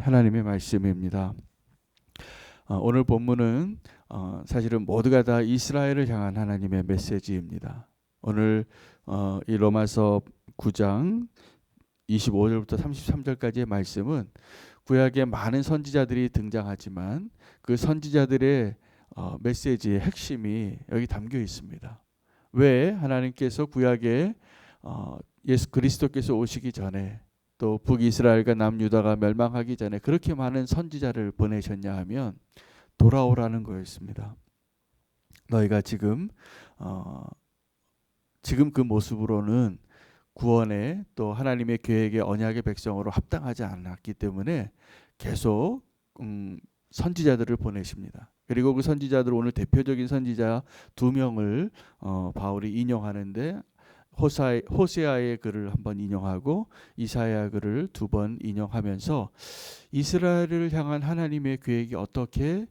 하나님의 말씀입니다. 오늘 본문은 사실은 모두가 다 이스라엘을 향한 하나님의 메시지입니다. 오늘 이 로마서 9장 25절부터 33절까지의 말씀은 구약에 많은 선지자들이 등장하지만 그 선지자들의 메시지의 핵심이 여기 담겨 있습니다. 왜 하나님께서 구약에 예수 그리스도께서 오시기 전에 또 북이스라엘과 남유다가 멸망하기 전에 그렇게 많은 선지자를 보내셨냐 하면 돌아오라는 거였습니다. 너희가 지금 그 모습으로는 구원의 또 하나님의 계획의 언약의 백성으로 합당하지 않았기 때문에 계속 선지자들을 보내십니다. 그리고 그 선지자들 오늘 대표적인 선지자 2명을 바울이 인용하는데 호세아의 글을 한번 인용하고 이사야 글을 2번 인용하면서 이스라엘을 향한 하나님의 계획이 어떻게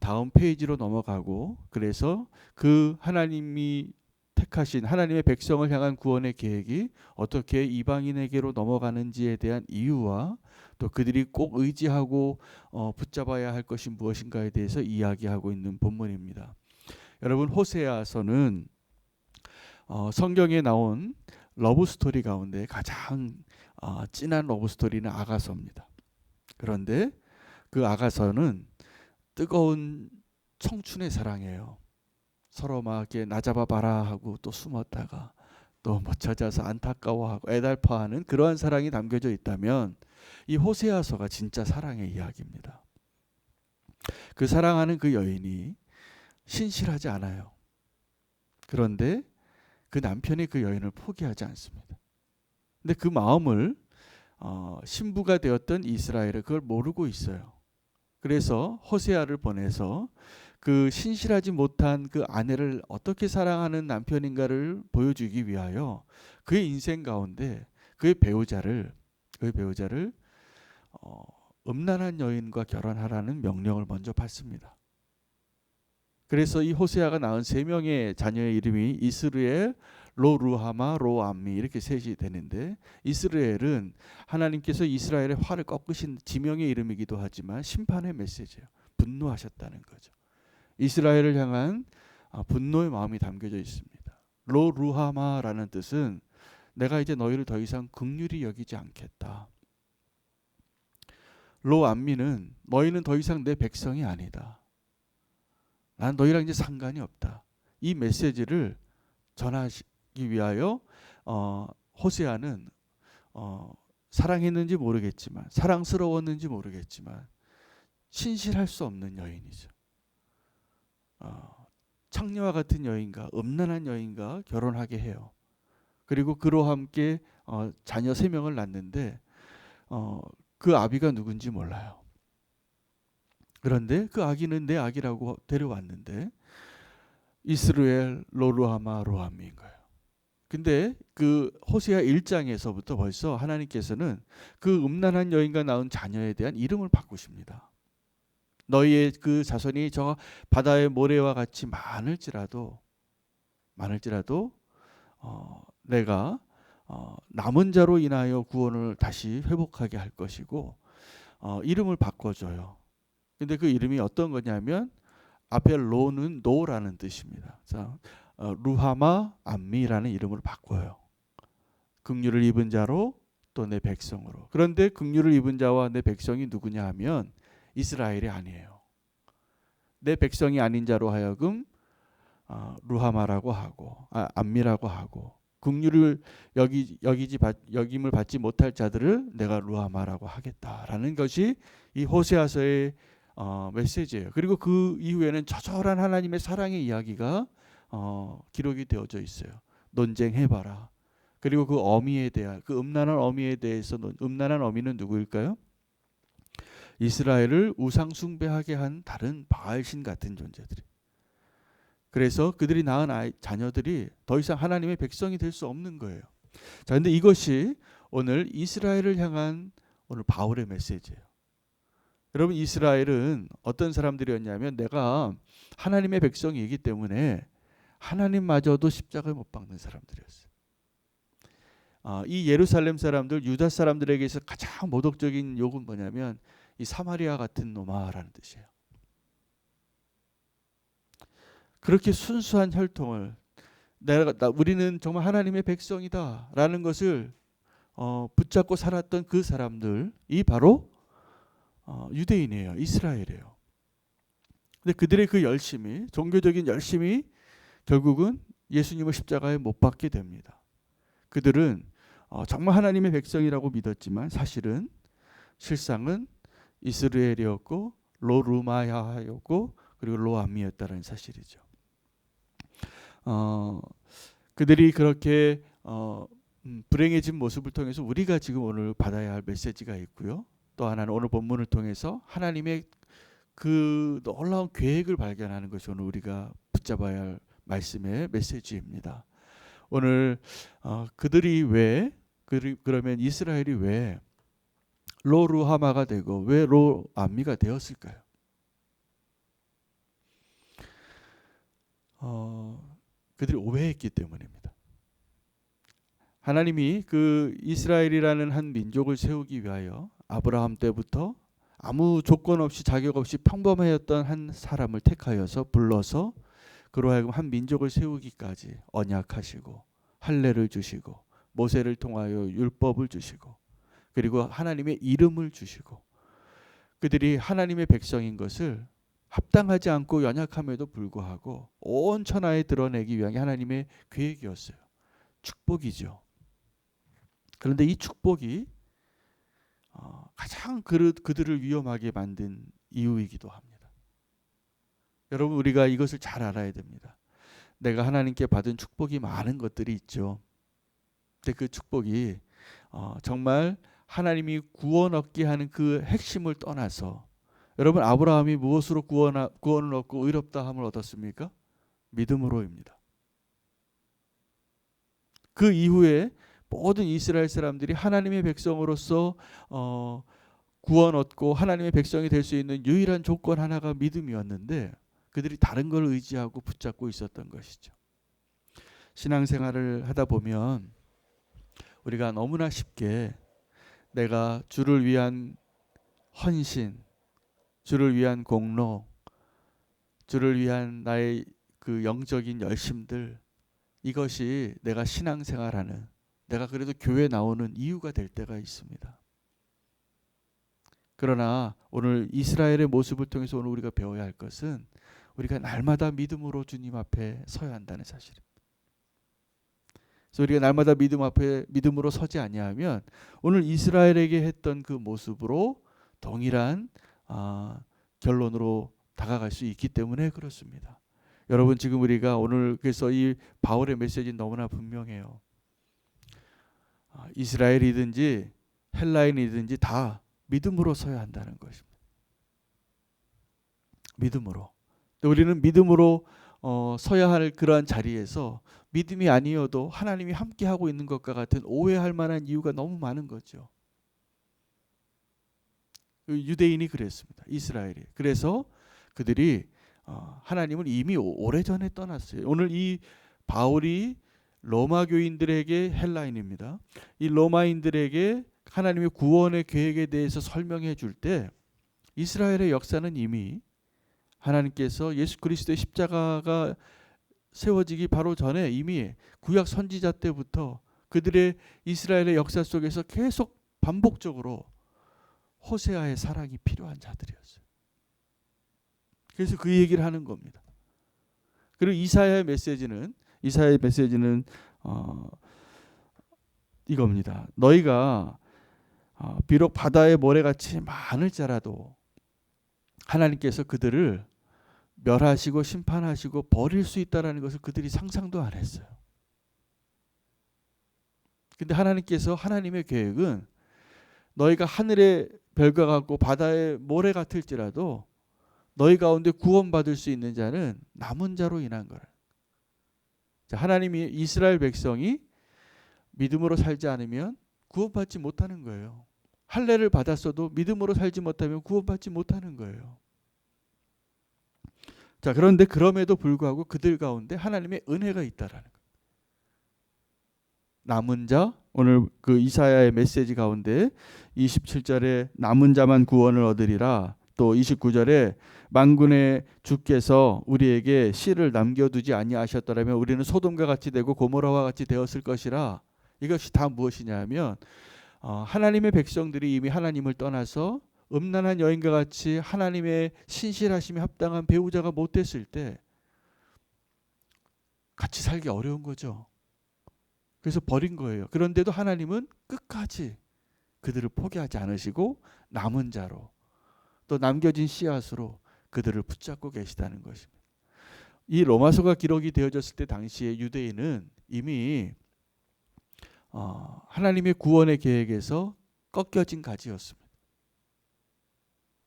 다음 페이지로 넘어가고 그래서 그 하나님이 택하신 하나님의 백성을 향한 구원의 계획이 어떻게 이방인에게로 넘어가는지에 대한 이유와 또 그들이 꼭 의지하고 붙잡아야 할 것이 무엇인가에 대해서 이야기하고 있는 본문입니다. 여러분, 호세아서는 성경에 나온 러브 스토리 가운데 가장 진한 러브 스토리는 아가서입니다. 그런데 그 아가서는 뜨거운 청춘의 사랑이에요. 서로 막 이렇게 나 잡아봐라 하고 또 숨었다가 또 못 찾아서 안타까워하고 애달파하는 그러한 사랑이 담겨져 있다면 이 호세아서가 진짜 사랑의 이야기입니다. 그 사랑하는 그 여인이 신실하지 않아요. 그런데 그 남편이 그 여인을 포기하지 않습니다. 근데 그 마음을 신부가 되었던 이스라엘은 그걸 모르고 있어요. 그래서 호세아를 보내서 그 신실하지 못한 그 아내를 어떻게 사랑하는 남편인가를 보여주기 위하여 그의 인생 가운데 그의 배우자를 음란한 여인과 결혼하라는 명령을 먼저 받습니다. 그래서 이 호세아가 낳은 3명의 자녀의 이름이 이스르엘, 로루하마, 로암미 이렇게 셋이 되는데 이스라엘은 하나님께서 이스라엘의 화를 꺾으신 지명의 이름이기도 하지만 심판의 메시지예요. 분노하셨다는 거죠. 이스라엘을 향한 분노의 마음이 담겨져 있습니다. 로루하마라는 뜻은 내가 이제 너희를 더 이상 긍휼히 여기지 않겠다. 로암미는 너희는 더 이상 내 백성이 아니다. 난 너희랑 이제 상관이 없다. 이 메시지를 전하기 위하여 호세아는 사랑했는지 모르겠지만 사랑스러웠는지 모르겠지만 신실할 수 없는 여인이죠. 창녀와 같은 여인과 음란한 여인과 결혼하게 해요. 그리고 그로 함께 자녀 3명을 낳는데 그 아비가 누군지 몰라요. 그런데 그 아기는 내 아기라고 데려왔는데 이스라엘, 로루하마, 로암미인 거예요. 근데 그 호세아 1장에서부터 벌써 하나님께서는 그 음란한 여인과 낳은 자녀에 대한 이름을 바꾸십니다. 너희의 그 자손이 저 바다의 모래와 같이 많을지라도 내가 남은 자로 인하여 구원을 다시 회복하게 할 것이고 이름을 바꿔줘요. 근데 그 이름이 어떤 거냐면 앞에 로는 노라는 뜻입니다. 자, 루하마 암미라는 이름으로 바꿔요. 긍휼을 입은 자로 또 내 백성으로. 그런데 긍휼을 입은 자와 내 백성이 누구냐 하면 이스라엘이 아니에요. 내 백성이 아닌 자로 하여금 루하마라고 하고 암미라고 하고 긍휼을 여김을 받지 못할 자들을 내가 루하마라고 하겠다라는 것이 이 호세아서의 메시지예요. 그리고 그 이후에는 처절한 하나님의 사랑의 이야기가 기록이 되어져 있어요. 논쟁해봐라. 그리고 그 어미에 대한 그 음란한 어미에 대해서 음란한 어미는 누구일까요? 이스라엘을 우상 숭배하게 한 다른 바알신 같은 존재들이. 그래서 그들이 낳은 자녀들이 더 이상 하나님의 백성이 될 수 없는 거예요. 자, 근데 이것이 오늘 이스라엘을 향한 오늘 바울의 메시지예요. 여러분, 이스라엘은 어떤 사람들이었냐면 내가 하나님의 백성이기 때문에 하나님마저도 십자가에 못 박는 사람들이었어요. 이 예루살렘 사람들, 유다 사람들에게서 가장 모독적인 욕은 뭐냐면 이 사마리아 같은 놈아라는 뜻이에요. 그렇게 순수한 혈통을 우리는 정말 하나님의 백성이다라는 것을 붙잡고 살았던 그 사람들이 바로 유대인이에요. 이스라엘이에요. 근데 그들의 그 열심이, 종교적인 열심이 결국은 예수님을 십자가에 못 박게 됩니다. 그들은 정말 하나님의 백성이라고 믿었지만 사실은 실상은 이스라엘이었고 로르마야였고 그리고 로암이었다는 사실이죠. 그들이 그렇게 불행해진 모습을 통해서 우리가 지금 오늘 받아야 할 메시지가 있고요. 또 하나는 오늘 본문을 통해서 하나님의 그 놀라운 계획을 발견하는 것이 오늘 우리가 붙잡아야 할 말씀의 메시지입니다. 오늘 그들이 왜 그러면 이스라엘이 왜 로루하마가 되고 왜 로암미가 되었을까요? 그들이 오해했기 때문입니다. 하나님이 그 이스라엘이라는 한 민족을 세우기 위하여 아브라함 때부터 아무 조건 없이 자격 없이 평범했던 한 사람을 택하여서 불러서 그로 하여금 한 민족을 세우기까지 언약하시고 할례를 주시고 모세를 통하여 율법을 주시고 그리고 하나님의 이름을 주시고 그들이 하나님의 백성인 것을 합당하지 않고 연약함에도 불구하고 온 천하에 드러내기 위한 하나님의 계획이었어요. 축복이죠. 그런데 이 축복이 가장 그들을 위험하게 만든 이유이기도 합니다. 여러분 우리가 이것을 잘 알아야 됩니다. 내가 하나님께 받은 축복이 많은 것들이 있죠. 근데 그 축복이 정말 하나님이 구원 얻게 하는 그 핵심을 떠나서 여러분 아브라함이 무엇으로 구원을 얻고 의롭다함을 얻었습니까? 믿음으로입니다. 그 이후에 모든 이스라엘 사람들이 하나님의 백성으로서 구원 얻고 하나님의 백성이 될 수 있는 유일한 조건 하나가 믿음이었는데 그들이 다른 걸 의지하고 붙잡고 있었던 것이죠. 신앙생활을 하다 보면 우리가 너무나 쉽게 내가 주를 위한 헌신, 주를 위한 공로, 주를 위한 나의 그 영적인 열심들 이것이 내가 신앙생활하는 내가 그래도 교회 나오는 이유가 될 때가 있습니다. 그러나 오늘 이스라엘의 모습을 통해서 오늘 우리가 배워야 할 것은 우리가 날마다 믿음으로 주님 앞에 서야 한다는 사실입니다. 그래서 우리가 날마다 믿음 앞에 믿음으로 서지 아니하면 오늘 이스라엘에게 했던 그 모습으로 동일한 결론으로 다가갈 수 있기 때문에 그렇습니다. 여러분 지금 우리가 오늘 그래서 이 바울의 메시지는 너무나 분명해요. 이스라엘이든지 헬라인이든지 다 믿음으로 서야 한다는 것입니다. 믿음으로. 우리는 믿음으로 서야 할 그러한 자리에서 믿음이 아니어도 하나님이 함께하고 있는 것과 같은 오해할 만한 이유가 너무 많은 거죠. 유대인이 그랬습니다. 이스라엘이. 그래서 그들이 하나님을 이미 오래전에 떠났어요. 오늘 이 바울이 로마 교인들에게 헬라인입니다. 이 로마인들에게 하나님의 구원의 계획에 대해서 설명해 줄 때 이스라엘의 역사는 이미 하나님께서 예수 그리스도의 십자가가 세워지기 바로 전에 이미 구약 선지자 때부터 그들의 이스라엘의 역사 속에서 계속 반복적으로 호세아의 사랑이 필요한 자들이었어요. 그래서 그 얘기를 하는 겁니다. 그리고 이사야의 메시지는 이겁니다. 너희가 비록 바다의 모래같이 많을지라도 하나님께서 그들을 멸하시고 심판하시고 버릴 수 있다라는 것을 그들이 상상도 안 했어요. 근데 하나님께서 하나님의 계획은 너희가 하늘의 별과 같고 바다의 모래 같을지라도 너희 가운데 구원받을 수 있는 자는 남은 자로 인한 거라. 하나님이 이스라엘 백성이 믿음으로 살지 않으면 구원받지 못하는 거예요. 할례를 받았어도 믿음으로 살지 못하면 구원받지 못하는 거예요. 자, 그런데 그럼에도 불구하고 그들 가운데 하나님의 은혜가 있다라는 거예요. 남은 자, 오늘 그 이사야의 메시지 가운데 27절에 남은 자만 구원을 얻으리라, 또 29절에 만군의 주께서 우리에게 씨를 남겨두지 아니하셨더라면 우리는 소돔과 같이 되고 고모라와 같이 되었을 것이라. 이것이 다 무엇이냐 하면 하나님의 백성들이 이미 하나님을 떠나서 음란한 여인과 같이 하나님의 신실하심에 합당한 배우자가 못 됐을 때 같이 살기 어려운 거죠. 그래서 버린 거예요. 그런데도 하나님은 끝까지 그들을 포기하지 않으시고 남은 자로, 또 남겨진 씨앗으로 그들을 붙잡고 계시다는 것입니다. 이 로마서가 기록이 되어졌을 때 당시에 유대인은 이미 하나님의 구원의 계획에서 꺾여진 가지였습니다.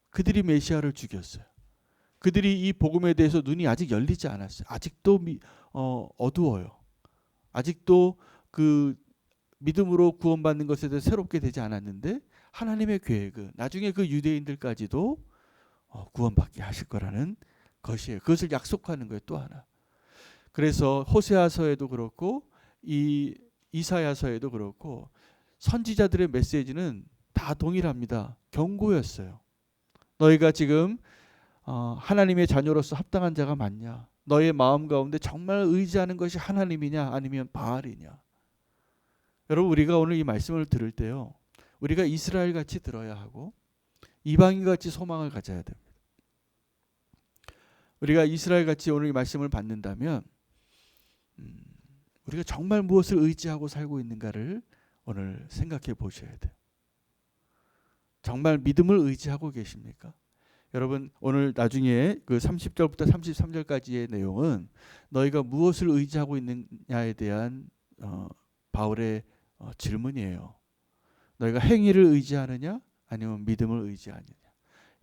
그들이 메시아를 죽였어요. 그들이 이 복음에 대해서 눈이 아직 열리지 않았어요. 아직도 어두워요. 아직도 그 믿음으로 구원받는 것에 대해 새롭게 되지 않았는데 하나님의 계획은 나중에 그 유대인들까지도 구원받게 하실 거라는 것이에요. 그것을 약속하는 거예요. 또 하나. 그래서 호세아서에도 그렇고 이 이사야서에도 그렇고 선지자들의 메시지는 다 동일합니다. 경고였어요. 너희가 지금 하나님의 자녀로서 합당한 자가 맞냐? 너의 마음 가운데 정말 의지하는 것이 하나님이냐 아니면 바알이냐? 여러분, 우리가 오늘 이 말씀을 들을 때요, 우리가 이스라엘 같이 들어야 하고 이방인 같이 소망을 가져야 됩니다. 우리가 이스라엘 같이 오늘 이 말씀을 받는다면 우리가 정말 무엇을 의지하고 살고 있는가를 오늘 생각해 보셔야 돼요. 정말 믿음을 의지하고 계십니까? 여러분, 오늘 나중에 그 30절부터 33절까지의 내용은 너희가 무엇을 의지하고 있느냐에 대한 바울의 질문이에요. 너희가 행위를 의지하느냐 아니면 믿음을 의지하느냐.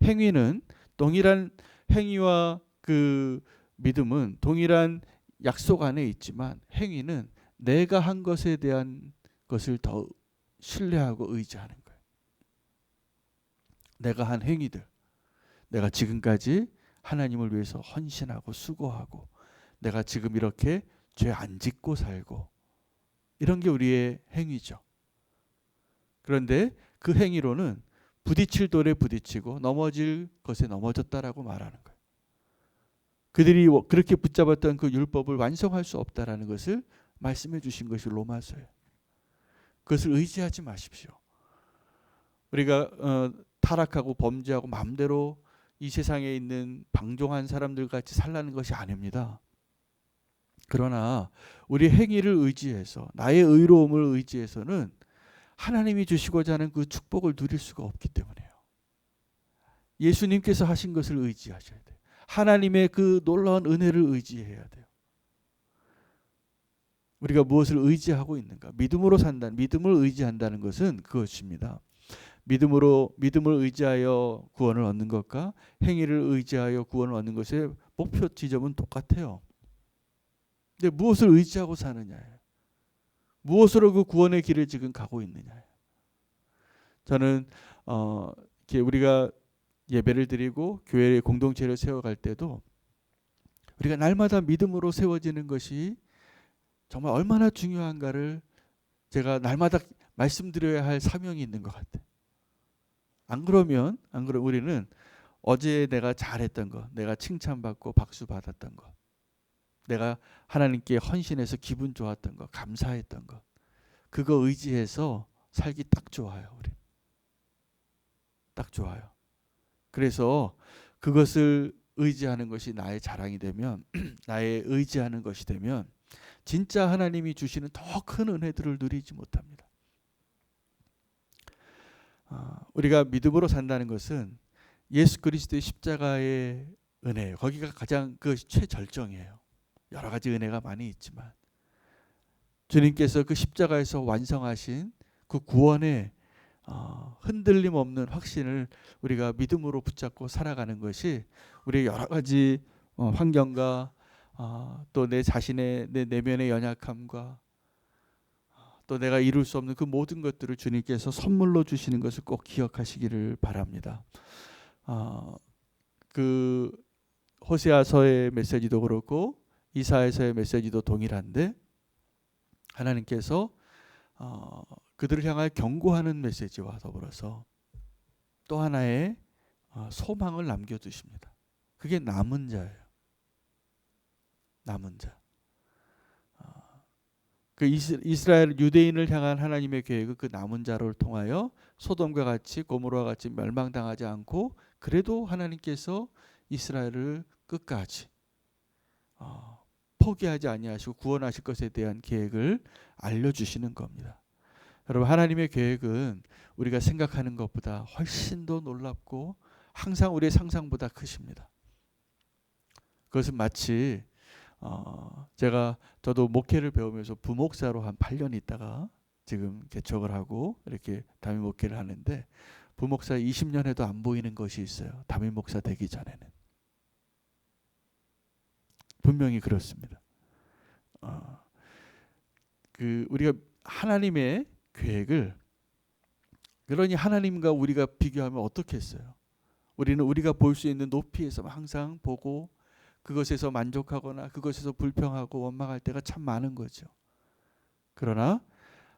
행위는 동일한 행위와 그 믿음은 동일한 약속 안에 있지만 행위는 내가 한 것에 대한 것을 더 신뢰하고 의지하는 거예요. 내가 한 행위들, 내가 지금까지 하나님을 위해서 헌신하고 수고하고 내가 지금 이렇게 죄 안 짓고 살고 이런 게 우리의 행위죠. 그런데 그 행위로는 부딪힐 돌에 부딪히고 넘어질 것에 넘어졌다라고 말하는 거예요. 그들이 그렇게 붙잡았던 그 율법을 완성할 수 없다라는 것을 말씀해 주신 것이 로마서예요. 그것을 의지하지 마십시오. 우리가 타락하고 범죄하고 마음대로 이 세상에 있는 방종한 사람들 같이 살라는 것이 아닙니다. 그러나 우리 행위를 의지해서 나의 의로움을 의지해서는 하나님이 주시고자 하는 그 축복을 누릴 수가 없기 때문에요. 예수님께서 하신 것을 의지하셔야 돼요. 하나님의 그 놀라운 은혜를 의지해야 돼요. 우리가 무엇을 의지하고 있는가? 믿음으로 산다. 믿음을 의지한다는 것은 그것입니다. 믿음을 의지하여 구원을 얻는 것과 행위를 의지하여 구원을 얻는 것의 목표 지점은 똑같아요. 근데 무엇을 의지하고 사느냐예요. 무엇으로 그 구원의 길을 지금 가고 있느냐예요. 저는 이렇게 우리가 예배를 드리고 교회의 공동체를 세워갈 때도 우리가 날마다 믿음으로 세워지는 것이 정말 얼마나 중요한가를 제가 날마다 말씀드려야 할 사명이 있는 것 같아요. 안 그러면 우리는 어제 내가 잘했던 것, 내가 칭찬받고 박수 받았던 것, 내가 하나님께 헌신해서 기분 좋았던 것, 감사했던 것, 그거 의지해서 살기 딱 좋아요. 우리 딱 좋아요. 그래서 그것을 의지하는 것이 나의 자랑이 되면 나의 의지하는 것이 되면 진짜 하나님이 주시는 더 큰 은혜들을 누리지 못합니다. 우리가 믿음으로 산다는 것은 예수 그리스도의 십자가의 은혜예요. 거기가 가장 그 최절정이에요. 여러 가지 은혜가 많이 있지만 주님께서 그 십자가에서 완성하신 그 구원의 흔들림 없는 확신을 우리가 믿음으로 붙잡고 살아가는 것이 우리의 여러 가지 환경과 또 내 자신의 내 내면의 연약함과 또 내가 이룰 수 없는 그 모든 것들을 주님께서 선물로 주시는 것을 꼭 기억하시기를 바랍니다. 그 호세아서의 메시지도 그렇고 이사야서의 메시지도 동일한데 하나님께서 그들을 향하여 경고하는 메시지와 더불어서 또 하나의 소망을 남겨두십니다. 그게 남은 자예요. 남은 자. 그 이스라엘 유대인을 향한 하나님의 계획은 그 남은 자를 통하여 소돔과 같이 고모라와 같이 멸망당하지 않고 그래도 하나님께서 이스라엘을 끝까지 포기하지 아니하시고 구원하실 것에 대한 계획을 알려주시는 겁니다. 여러분, 하나님의 계획은 우리가 생각하는 것보다 훨씬 더 놀랍고 항상 우리의 상상보다 크십니다. 그것은 마치 저도 목회를 배우면서 부목사로 한 8년 있다가 지금 개척을 하고 이렇게 담임 목회를 하는데, 부목사 20년 해도 안 보이는 것이 있어요. 담임 목사 되기 전에는. 분명히 그렇습니다. 우리가 하나님의 계획을, 그러니 하나님과 우리가 비교하면 어떻겠어요? 우리는 우리가 볼 수 있는 높이에서 항상 보고 그것에서 만족하거나 그것에서 불평하고 원망할 때가 참 많은 거죠. 그러나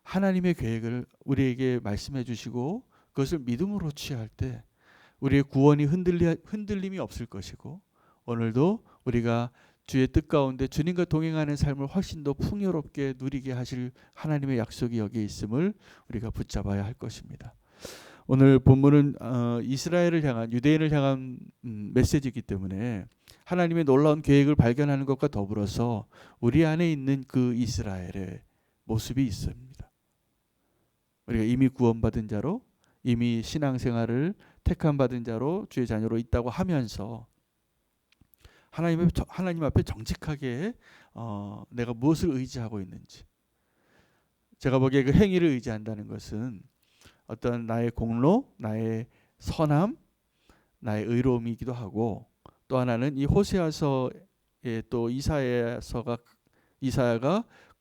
하나님의 계획을 우리에게 말씀해 주시고 그것을 믿음으로 취할 때 우리의 구원이 흔들림이 없을 것이고, 오늘도 우리가 주의 뜻 가운데 주님과 동행하는 삶을 훨씬 더 풍요롭게 누리게 하실 하나님의 약속이 여기에 있음을 우리가 붙잡아야 할 것입니다. 오늘 본문은 이스라엘을 향한, 유대인을 향한 메시지이기 때문에 하나님의 놀라운 계획을 발견하는 것과 더불어서 우리 안에 있는 그 이스라엘의 모습이 있습니다. 우리가 이미 구원받은 자로, 이미 신앙생활을 택함받은 자로 주의 자녀로 있다고 하면서 하나님 앞에 정직하게 내가 무엇을 의지하고 있는지, 제가 보기에 그 행위를 의지한다는 것은 어떤 나의 공로, 나의 선함, 나의 의로움이기도 하고, 또 하나는 이 호세아서에 또 이사야가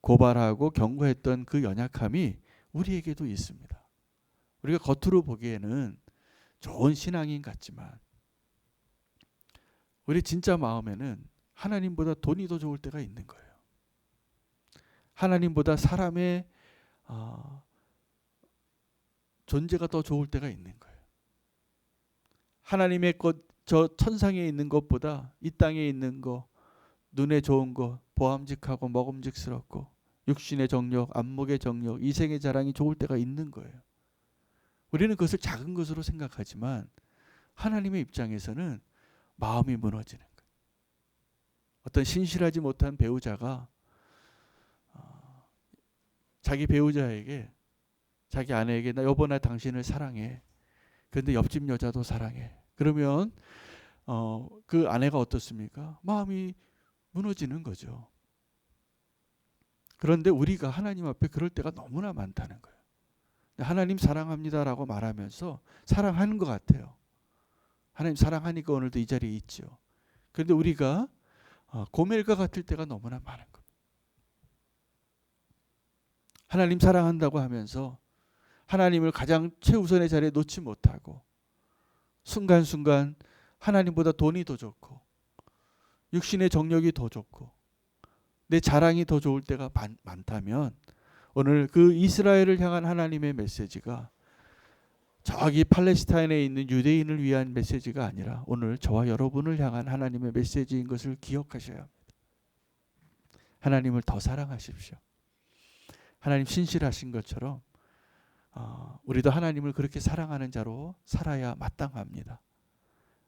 고발하고 경고했던 그 연약함이 우리에게도 있습니다. 우리가 겉으로 보기에는 좋은 신앙인 같지만 우리 진짜 마음에는 하나님보다 돈이 더 좋을 때가 있는 거예요. 하나님보다 사람의 존재가 더 좋을 때가 있는 거예요. 하나님의 저 천상에 있는 것보다 이 땅에 있는 거, 눈에 좋은 거, 보암직하고 먹음직스럽고 육신의 정욕, 안목의 정욕, 이생의 자랑이 좋을 때가 있는 거예요. 우리는 그것을 작은 것으로 생각하지만 하나님의 입장에서는 마음이 무너지는 거예요. 어떤 신실하지 못한 배우자가 자기 배우자에게, 자기 아내에게 나 여보 나 당신을 사랑해. 그런데 옆집 여자도 사랑해. 그러면 그 아내가 어떻습니까? 마음이 무너지는 거죠. 그런데 우리가 하나님 앞에 그럴 때가 너무나 많다는 거예요. 하나님 사랑합니다라고 말하면서 사랑하는 것 같아요. 하나님 사랑하니까 오늘도 이 자리에 있죠. 그런데 우리가 고멜과 같을 때가 너무나 많은 겁니다. 하나님 사랑한다고 하면서 하나님을 가장 최우선의 자리에 놓지 못하고 순간순간 하나님보다 돈이 더 좋고 육신의 정력이 더 좋고 내 자랑이 더 좋을 때가 많다면, 오늘 그 이스라엘을 향한 하나님의 메시지가 저기 팔레스타인에 있는 유대인을 위한 메시지가 아니라 오늘 저와 여러분을 향한 하나님의 메시지인 것을 기억하셔야 합니다. 하나님을 더 사랑하십시오. 하나님 신실하신 것처럼 우리도 하나님을 그렇게 사랑하는 자로 살아야 마땅합니다.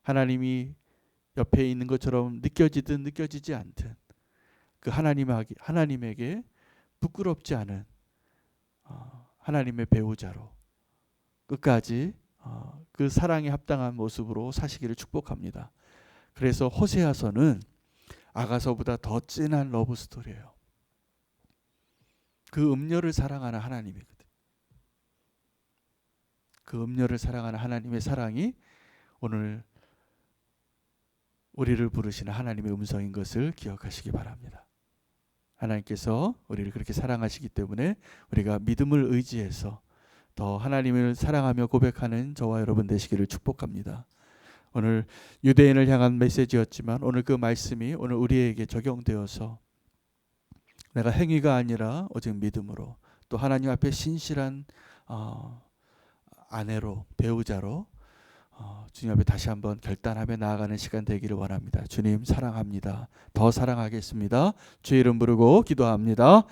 하나님이 옆에 있는 것처럼 느껴지든 느껴지지 않든 그 하나님에게 부끄럽지 않은 하나님의 배우자로 끝까지 그 사랑에 합당한 모습으로 사시기를 축복합니다. 그래서 호세아서는 아가서보다 더 진한 러브 스토리예요. 그 음녀를 사랑하는 하나님이거든. 그 음녀를 사랑하는 하나님의 사랑이 오늘 우리를 부르시는 하나님의 음성인 것을 기억하시기 바랍니다. 하나님께서 우리를 그렇게 사랑하시기 때문에 우리가 믿음을 의지해서 더 하나님을 사랑하며 고백하는 저와 여러분 되시기를 축복합니다. 오늘 유대인을 향한 메시지였지만 오늘 그 말씀이 오늘 우리에게 적용되어서 내가 행위가 아니라 오직 믿음으로 또 하나님 앞에 신실한 아내로, 배우자로 주님 앞에 다시 한번 결단하며 나아가는 시간 되기를 원합니다. 주님 사랑합니다. 더 사랑하겠습니다. 주의 이름 부르고 기도합니다.